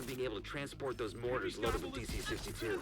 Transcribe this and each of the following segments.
from being able to transport those mortars loaded with DC-62.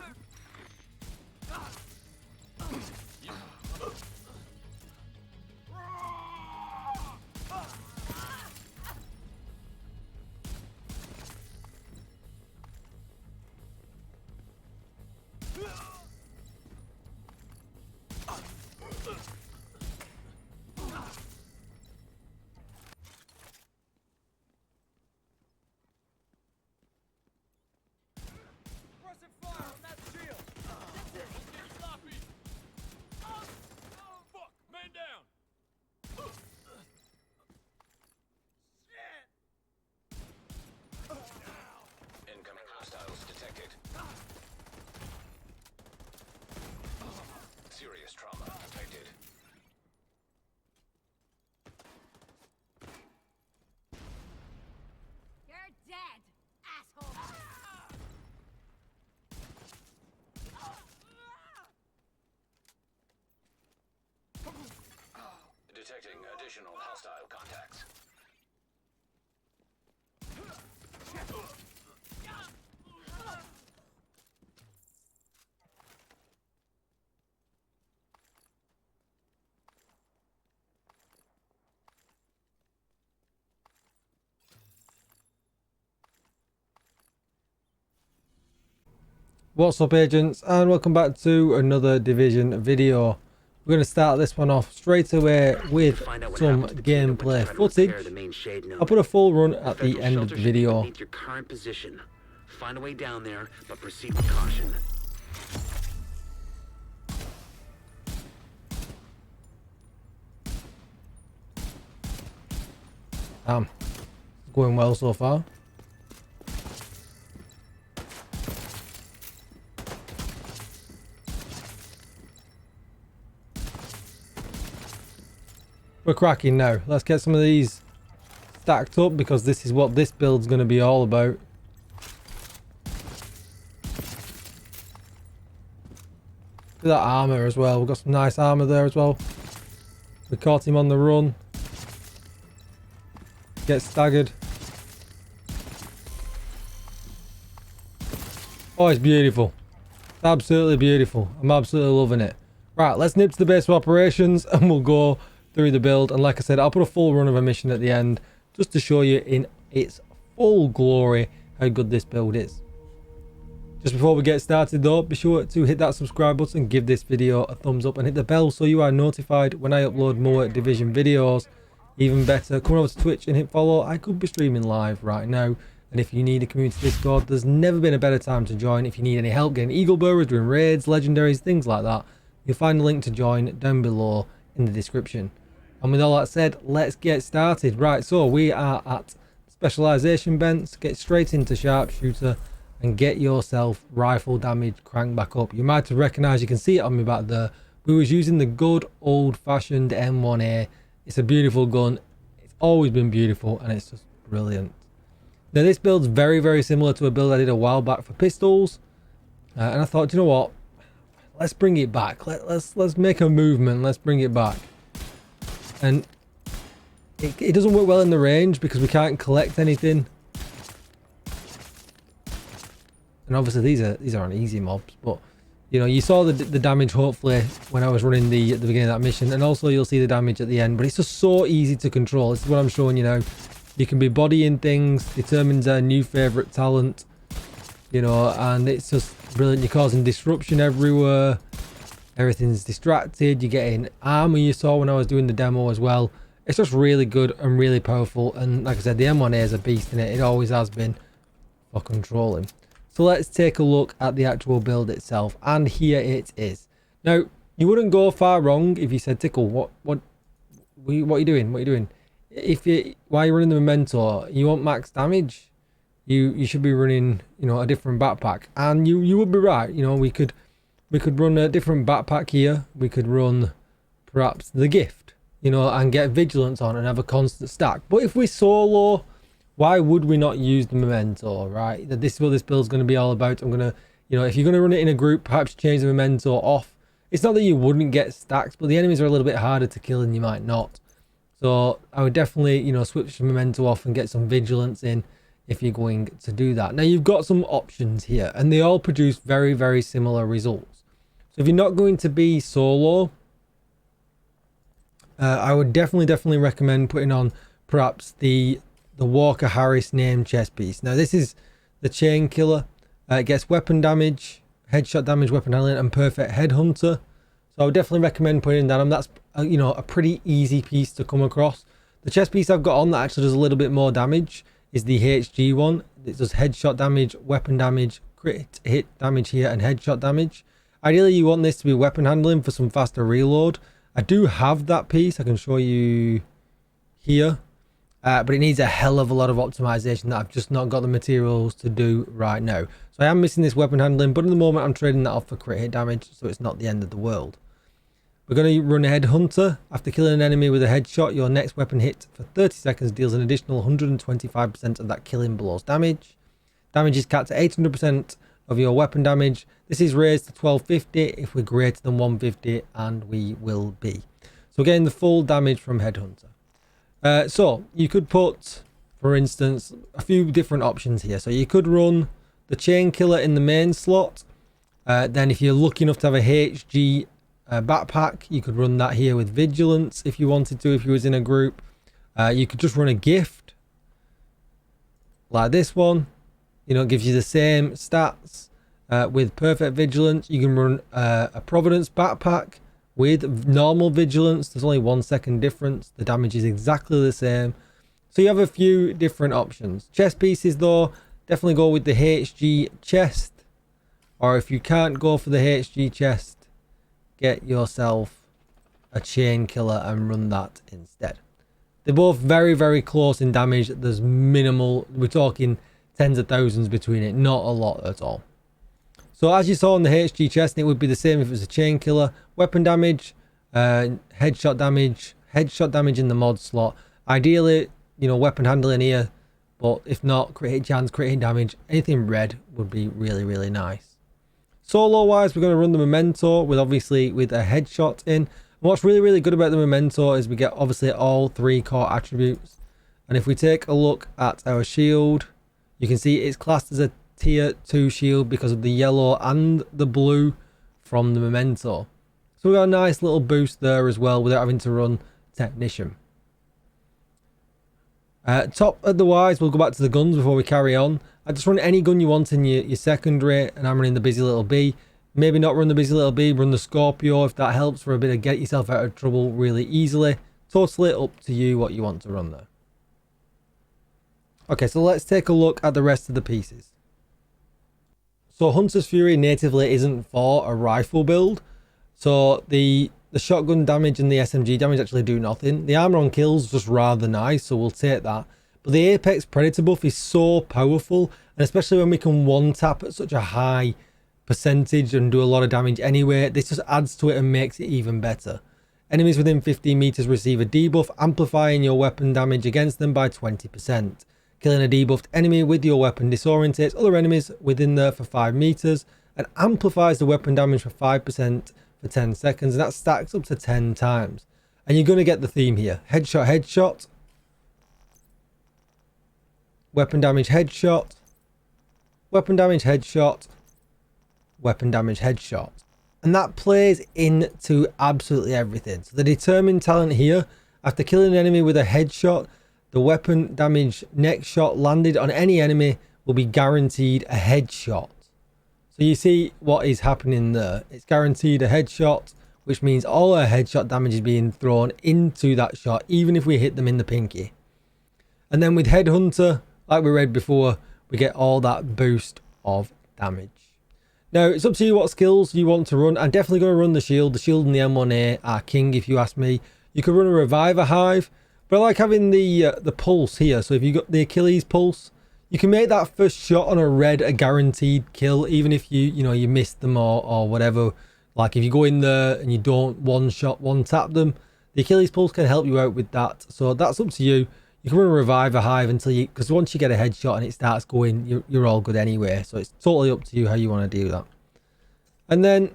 Incoming hostiles detected. Serious trauma detected. You're dead, asshole! Detecting additional hostile contacts. What's up, agents, and welcome back to another Division video. We're going to start this one off straight away with some gameplay footage. I'll put a full run at the end of the video. Your current position. Find a way down there, but proceed with caution. Going well so far. We're cracking now. Let's get some of these stacked up because this is what this build's going to be all about. Look at that armor as well. We've got some nice armor there as well. We caught him on the run. Get staggered. Oh, it's beautiful. It's absolutely beautiful. I'm absolutely loving it. Right, let's nip to the base of operations and we'll go through the build. And like I said, I'll put a full run of a mission at the end just to show you in its full glory how good this build is. Just before we get started though, be sure to hit that subscribe button, give this video a thumbs up and hit the bell so you are notified when I upload more Division videos. Even better, come over to Twitch and hit follow. I could be streaming live right now, and if you need a community Discord, there's never been a better time to join. If you need any help getting eagle bearers, doing raids, legendaries, things like that, you'll find a link to join down below in the description. And with all that said, let's get started. Right, so we are at specialization bench. Get straight into sharpshooter and get yourself rifle damage cranked back up. You might have recognized, you can see it on me back there, we was using the good old-fashioned M1A. It's a beautiful gun. It's always been beautiful and it's just brilliant. Now this build's very, very similar to a build I did a while back for pistols. And I thought, you know what? Let's bring it back. Let's make a movement. Let's bring it back. And it doesn't work well in the range because we can't collect anything. And obviously these aren't easy mobs, but you know, you saw the damage hopefully when I was running at the beginning of that mission, and also you'll see the damage at the end, but it's just so easy to control. This is what I'm showing you now. You can be bodying things, determines a new favorite talent, you know, and it's just brilliant. You're causing disruption everywhere. Everything's distracted. You're getting armor, you saw when I was doing the demo as well. It's just really good and really powerful, and like I said, the M1A is a beast in it. It always has been for controlling. So let's take a look at the actual build itself, and here it is. Now, you wouldn't go far wrong if you said, Tickle, what are you doing? What are you doing? While you're running the Memento, you want max damage, you should be running, you know, a different backpack. And you would be right. You know, we could run a different backpack here. We could run perhaps the gift, you know, and get vigilance on and have a constant stack. But if we're solo, why would we not use the Memento, right? This is what this build's going to be all about. I'm going to, you know, if you're going to run it in a group, perhaps change the Memento off. It's not that you wouldn't get stacks, but the enemies are a little bit harder to kill and you might not. So I would definitely, you know, switch the Memento off and get some vigilance in. if you're going to do that. Now you've got some options here and they all produce very, very similar results. So if you're not going to be solo, I would definitely recommend putting on perhaps the Walker Harris name chest piece. Now this is the chain killer. It gets weapon damage, headshot damage, weapon handling, and perfect headhunter. So I would definitely recommend putting that on. That's you know, a pretty easy piece to come across. The chest piece I've got on that actually does a little bit more damage is the HG one. It does headshot damage, weapon damage, crit hit damage here, and headshot damage. Ideally you want this to be weapon handling for some faster reload. I do have that piece, I can show you here, but it needs a hell of a lot of optimization that I've just not got the materials to do right now. So I am missing this weapon handling, but at the moment I'm trading that off for crit hit damage, so it's not the end of the world. We're going to run Headhunter. After killing an enemy with a headshot, your next weapon hit for 30 seconds deals an additional 125% of that killing blow's damage. Damage is capped at 800% of your weapon damage. This is raised to 1250 if we're greater than 150, and we will be. So getting the full damage from Headhunter. So you could put, for instance, a few different options here. So you could run the Chain Killer in the main slot. Then if you're lucky enough to have a HG backpack, you could run that here with Vigilance if you wanted to, if you was in a group. You could just run a gift like this one. You know, it gives you the same stats with perfect vigilance. You can run a Providence backpack with normal vigilance. There's only 1 second difference. The damage is exactly the same. So you have a few different options. Chest pieces though, definitely go with the HG chest. Or if you can't go for the HG chest, get yourself a Chain Killer and run that instead. They're both very, very close in damage. There's minimal, we're talking tens of thousands between it, not a lot at all. So as you saw on the HG chest, it would be the same if it was a Chain Killer. Weapon damage, headshot damage in the mod slot. Ideally, you know, weapon handling here, but if not, crit hit chance, crit hit damage, anything red would be really, really nice. Solo wise, we're going to run the Memento with obviously with a headshot in. And what's really, really good about the Memento is we get obviously all 3 core attributes. And if we take a look at our shield, you can see it's classed as a tier 2 shield because of the yellow and the blue from the Memento. So we got a nice little boost there as well without having to run Technician. Top of the wise, we'll go back to the guns before we carry on. I just run any gun you want in your secondary, and I'm running the Busy Little Bee. Maybe not run the Busy Little Bee, run the Scorpio if that helps for a bit of get yourself out of trouble really easily. Totally up to you what you want to run there. Okay, so let's take a look at the rest of the pieces. So Hunter's Fury natively isn't for a rifle build. So the shotgun damage and the SMG damage actually do nothing. The armor on kills just rather nice, so we'll take that. But the Apex Predator buff is so powerful, and especially when we can one tap at such a high percentage and do a lot of damage anyway, this just adds to it and makes it even better. Enemies within 15 meters receive a debuff, amplifying your weapon damage against them by 20%. Killing a debuffed enemy with your weapon disorientates other enemies within there for 5 meters and amplifies the weapon damage for 5% for 10 seconds, and that stacks up to 10 times. And you're going to get the theme here. Headshot, headshot. Weapon damage, headshot. Weapon damage, headshot. Weapon damage, headshot. And that plays into absolutely everything. So the determined talent here, after killing an enemy with a headshot, the weapon damage next shot landed on any enemy will be guaranteed a headshot. So you see what is happening there. It's guaranteed a headshot, which means all our headshot damage is being thrown into that shot, even if we hit them in the pinky. And then with Headhunter, like we read before, we get all that boost of damage. Now, it's up to you what skills you want to run. I'm definitely going to run the shield. The shield and the M1A are king, if you ask me. You could run a Reviver Hive, but I like having the pulse here. So if you got the Achilles pulse, you can make that first shot on a red a guaranteed kill, even if you missed them or whatever. Like if you go in there and you don't one tap them, the Achilles pulse can help you out with that. So that's up to you. You can run a Reviver Hive until because once you get a headshot and it starts going, you're all good anyway. So it's totally up to you how you want to do that. And then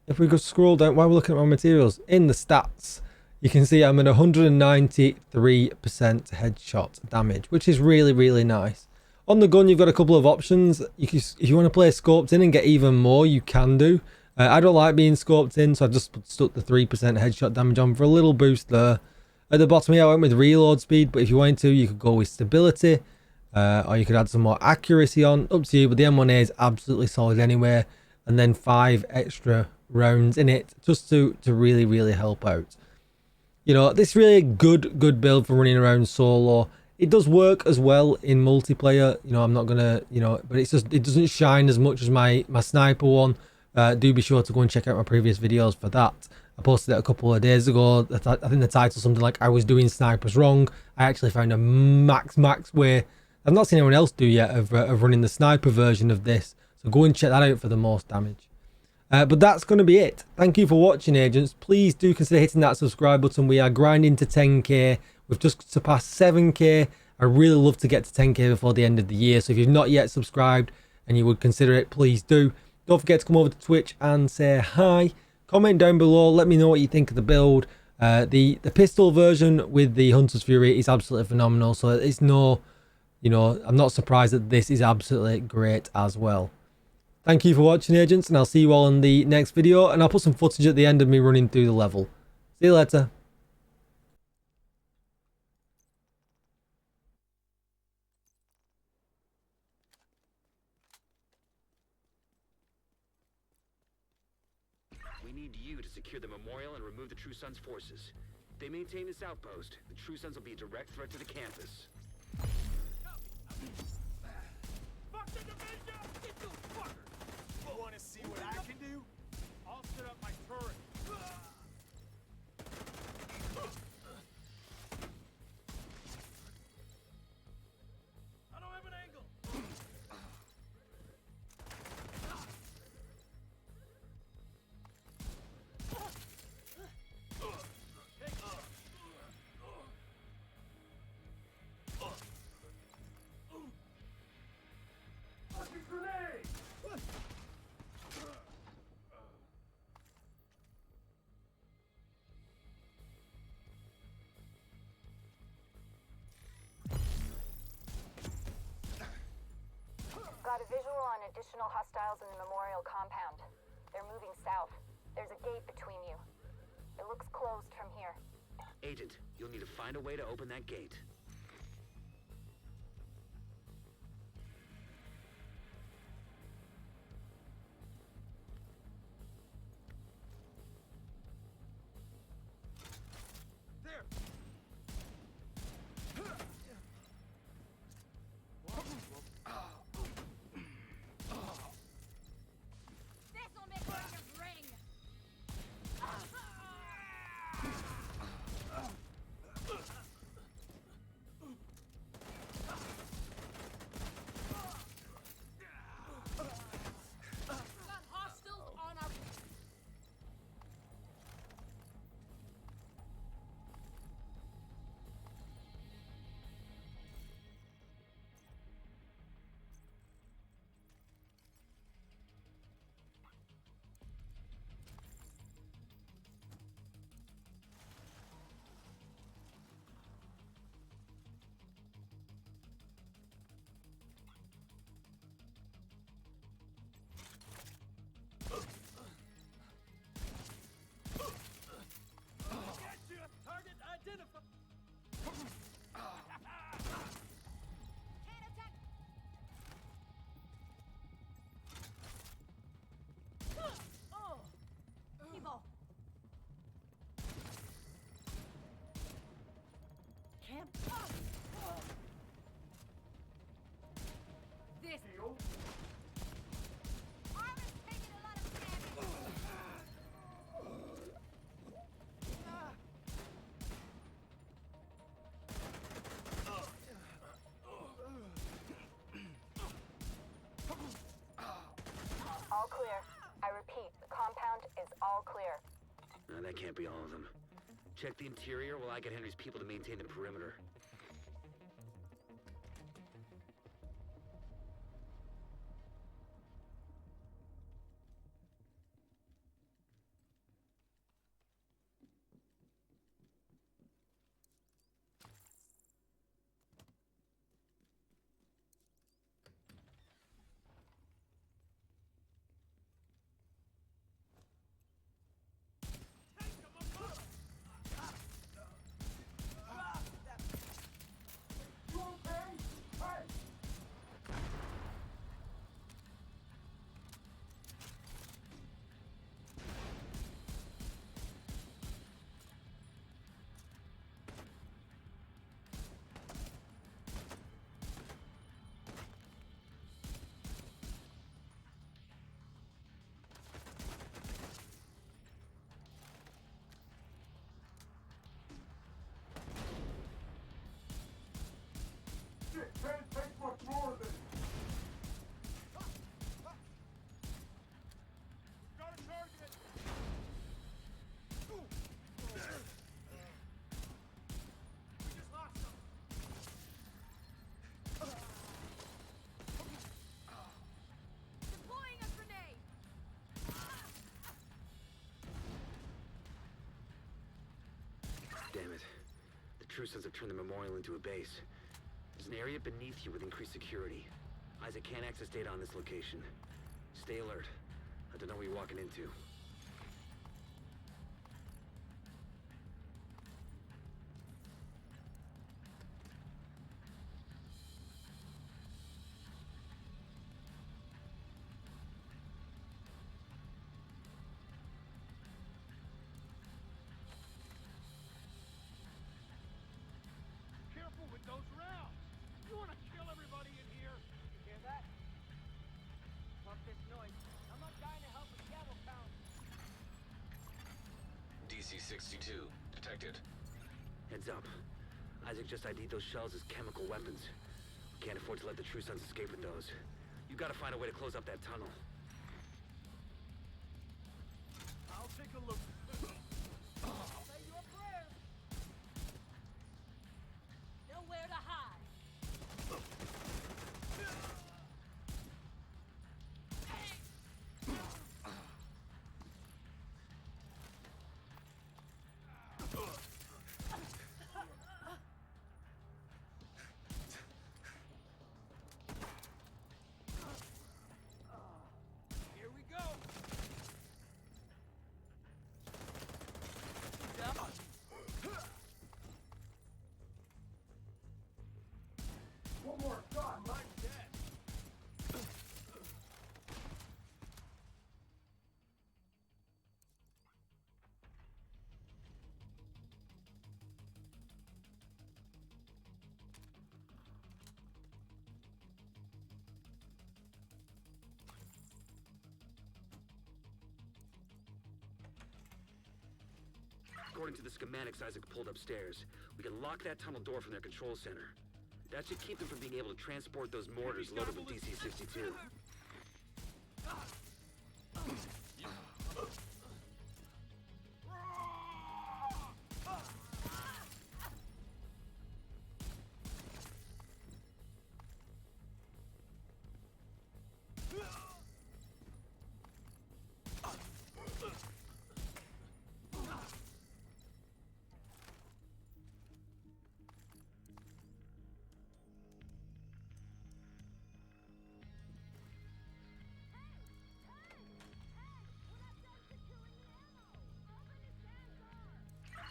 if we go scroll down while we're looking at my materials, in the stats, you can see I'm at 193% headshot damage, which is really, really nice. On the gun, you've got a couple of options. If you want to play scoped in and get even more, you can do. I don't like being scoped in, so I've just stuck the 3% headshot damage on for a little boost there. At the bottom here, I went with reload speed, but if you wanted to, you could go with stability, or you could add some more accuracy on. Up to you, but the M1A is absolutely solid anyway. And then 5 extra rounds in it, just to really, really help out. You know, this is really a good build for running around solo. It does work as well in multiplayer. You know, I'm not gonna, you know, but it's just, it doesn't shine as much as my sniper one. Do be sure to go and check out my previous videos for that. I posted it a couple of days ago. I think the title something like "I was doing snipers wrong." I actually found a max way. I've not seen anyone else do yet of running the sniper version of this. So go and check that out for the most damage. But that's going to be it. Thank you for watching, agents. Please do consider hitting that subscribe button. We are grinding to 10k. We've just surpassed 7k. I really love to get to 10k before the end of the year. So if you've not yet subscribed and you would consider it, please do. Don't forget to come over to Twitch and say hi. Comment down below. Let me know what you think of the build. The pistol version with the Hunter's Fury is absolutely phenomenal. So it's no, you know, I'm not surprised that this is absolutely great as well. Thank you for watching, agents, and I'll see you all in the next video. And I'll put some footage at the end of me running through the level. See you later. We need you to secure the memorial and remove the True Sons forces. If they maintain this outpost, the True Sons will be a direct threat to the campus. Fuck the division! Get you fuckers! You wanna see what I can do? I'll set up my turret. I don't have an angle. Fucking grenade! Got a visual on additional hostiles in the memorial compound. They're moving south. There's a gate between you. It looks closed from here. Agent, you'll need to find a way to open that gate. There! This'll make you ring! Got hostiles on our... Target identified! Can't attack! Oh! People! Camp up! This... Armor's taking a lot of damage! All clear. I repeat, the compound is all clear. No, that can't be all of them. Check the interior while I get Henry's people to maintain the perimeter. Damn it. The True Sons have turned the memorial into a base. There's an area beneath you with increased security. Isaac can't access data on this location. Stay alert. I don't know what you're walking into. Careful with those rounds. You want to kill everybody in here? You hear that? Fuck this noise. I'm not dying to help a camel pound. DC-62 detected. Heads up. Isaac just ID'd those shells as chemical weapons. We can't afford to let the True Sons escape with those. You gotta find a way to close up that tunnel. I'll take a look. Say your prayers. Nowhere to hide. Here we go. One more shot, I'm dead. According to the schematics Isaac pulled upstairs, we can lock that tunnel door from their control center. That should keep them from being able to transport those mortars loaded with DC-62.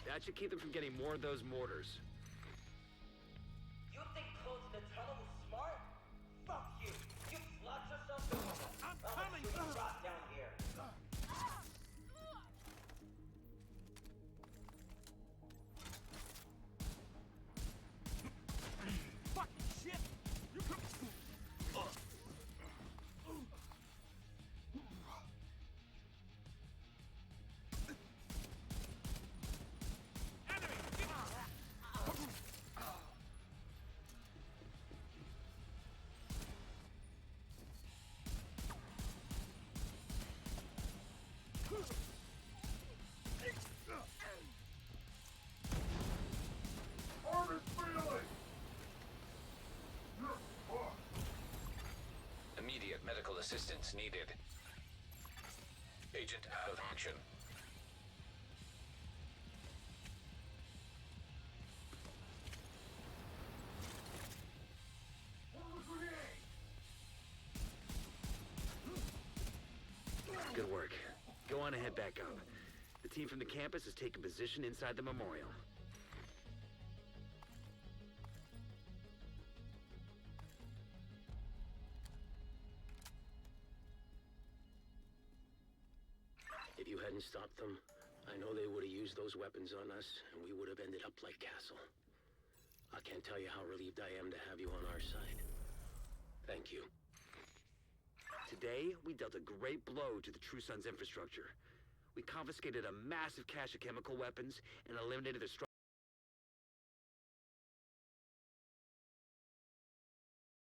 That should keep them from getting more of those mortars. You think closing the tunnel was smart? Fuck you! You locked yourself in. I'm coming. Shoot you right down here. Fucking shit! You come. Enemy! Armor's failing! You're fucked. Immediate medical assistance needed. Agent out of action. Good work. Go on and head back up. The team from the campus has taken position inside the memorial. If you hadn't stopped them, I know they would have used those weapons on us, and we would have ended up like Castle. I can't tell you how relieved I am to have you on our side. Thank you. Today, we dealt a great blow to the True Sons infrastructure. We confiscated a massive cache of chemical weapons and eliminated their structure.